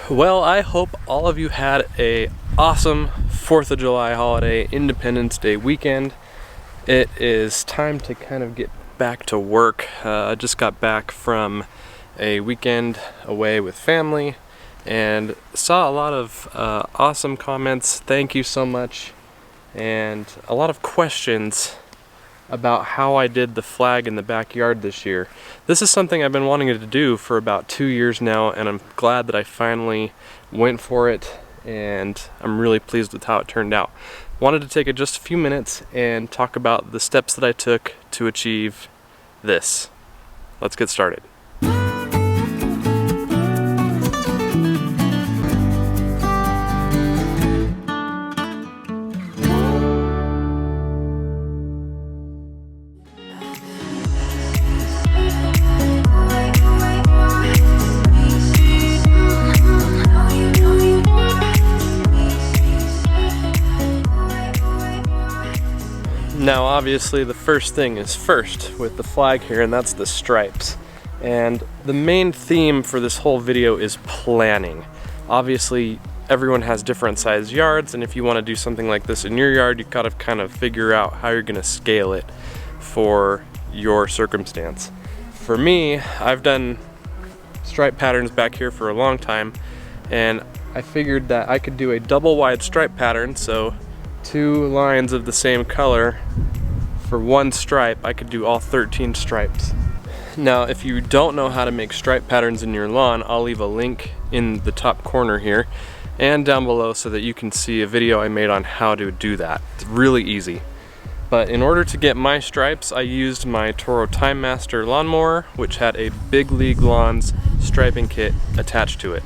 Well, I hope all of you had a awesome 4th of July holiday, Independence Day weekend. It is time to kind of get back to work. I just got back from a weekend away with family and saw a lot of awesome comments. Thank you so much. And a lot of questions about how I did the flag in the backyard this year. This is something I've been wanting to do for about 2 years now, and I'm glad that I finally went for it, and I'm really pleased with how it turned out. Wanted to take just a few minutes and talk about the steps that I took to achieve this. Let's get started. Now obviously the first thing is first with the flag here, and that's the stripes. And the main theme for this whole video is planning. Obviously everyone has different size yards, and if you want to do something like this in your yard, you gotta kind of figure out how you're gonna scale it for your circumstance. For me, I've done stripe patterns back here for a long time, and I figured that I could do a double wide stripe pattern, so 2 lines of the same color for 1 stripe. I could do all 13 stripes. Now if you don't know how to make stripe patterns in your lawn, I'll leave a link in the top corner here and down below so that you can see a video I made on how to do that. It's really easy. But in order to get my stripes, I used my Toro Time Master lawnmower, which had a Big League Lawns striping kit attached to it.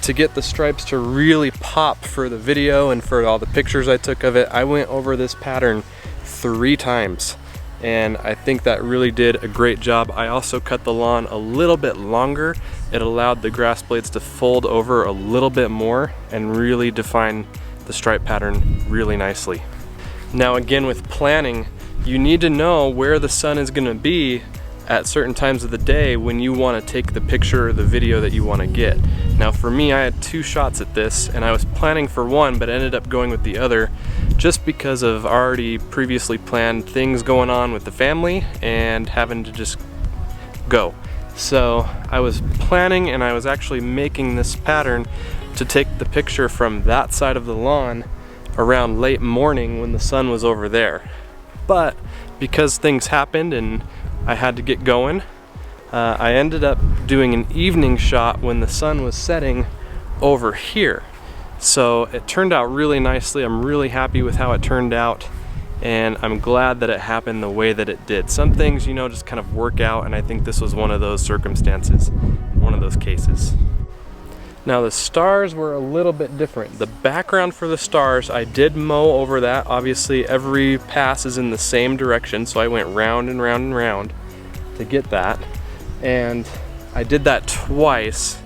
To get the stripes to really pop for the video and for all the pictures I took of it, I went over this pattern 3 times, and I think that really did a great job. I also cut the lawn a little bit longer. It allowed the grass blades to fold over a little bit more and really define the stripe pattern really nicely. Now again, with planning, you need to know where the sun is going to be at certain times of the day when you want to take the picture or the video that you want to get. Now for me, I had 2 shots at this, and I was planning for one but ended up going with the other just because of already previously planned things going on with the family and having to just go. So I was planning, and I was actually making this pattern to take the picture from that side of the lawn around late morning when the sun was over there. But because things happened and I had to get going, I ended up doing an evening shot when the sun was setting over here. So it turned out really nicely. I'm really happy with how it turned out, and I'm glad that it happened the way that it did. Some things, you know, just kind of work out, and I think this was one of those circumstances, one of those cases. Now the stars were a little bit different. The background for the stars, I did mow over that. Obviously every pass is in the same direction, so I went round and round and round to get that. And I did that twice,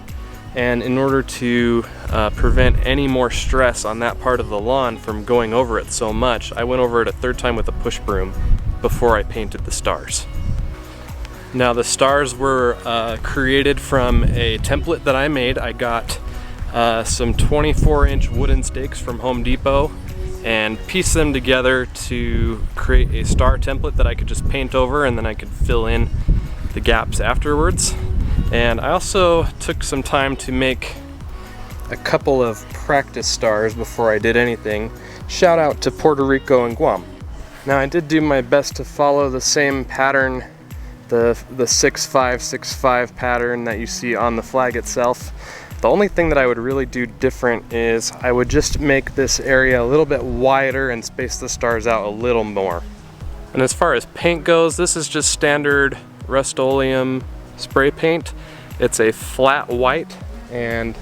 and in order to prevent any more stress on that part of the lawn from going over it so much, I went over it a 3rd time with a push broom before I painted the stars. Now the stars were created from a template that I made. I got some 24-inch wooden stakes from Home Depot and pieced them together to create a star template that I could just paint over, and then I could fill in the gaps afterwards. And I also took some time to make a couple of practice stars before I did anything. Shout out to Puerto Rico and Guam. Now I did do my best to follow the same pattern, the 6-5-6-5 pattern that you see on the flag itself. The only thing that I would really do different is I would just make this area a little bit wider and space the stars out a little more. And as far as paint goes, this is just standard Rust-Oleum spray paint. It's a flat white, and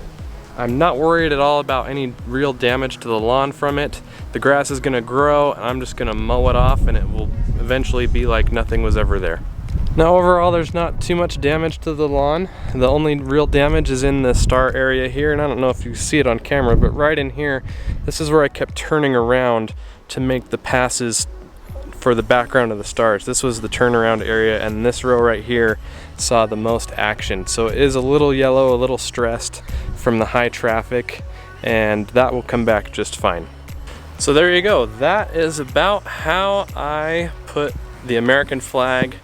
I'm not worried at all about any real damage to the lawn from it. The grass is gonna grow, and I'm just gonna mow it off, and it will eventually be like nothing was ever there. Now overall, there's not too much damage to the lawn. The only real damage is in the star area here, and I don't know if you see it on camera, but right in here, this is where I kept turning around to make the passes for the background of the stars. This was the turnaround area, and this row right here saw the most action. So it is a little yellow, a little stressed from the high traffic, and that will come back just fine. So there you go. That is about how I put the American flag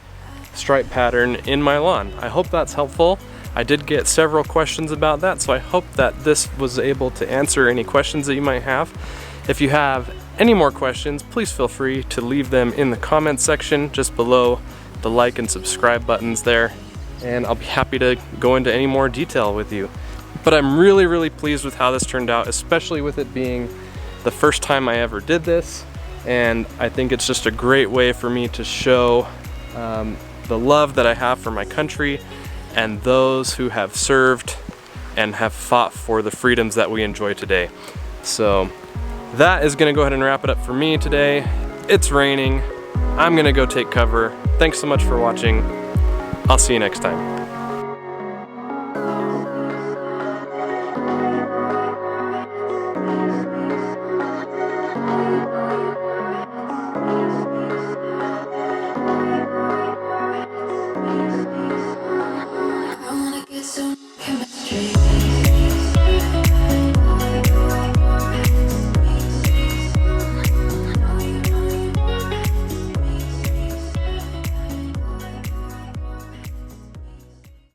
stripe pattern in my lawn. I hope that's helpful. I did get several questions about that, so I hope that this was able to answer any questions that you might have. If you have any more questions, please feel free to leave them in the comment section just below the like and subscribe buttons there, and I'll be happy to go into any more detail with you. But I'm really pleased with how this turned out, especially with it being the first time I ever did this, and I think it's just a great way for me to show the love that I have for my country and those who have served and have fought for the freedoms that we enjoy today. So that is gonna go ahead and wrap it up for me today. It's raining. I'm gonna go take cover. Thanks so much for watching. I'll see you next time. I wanna get some chemistry.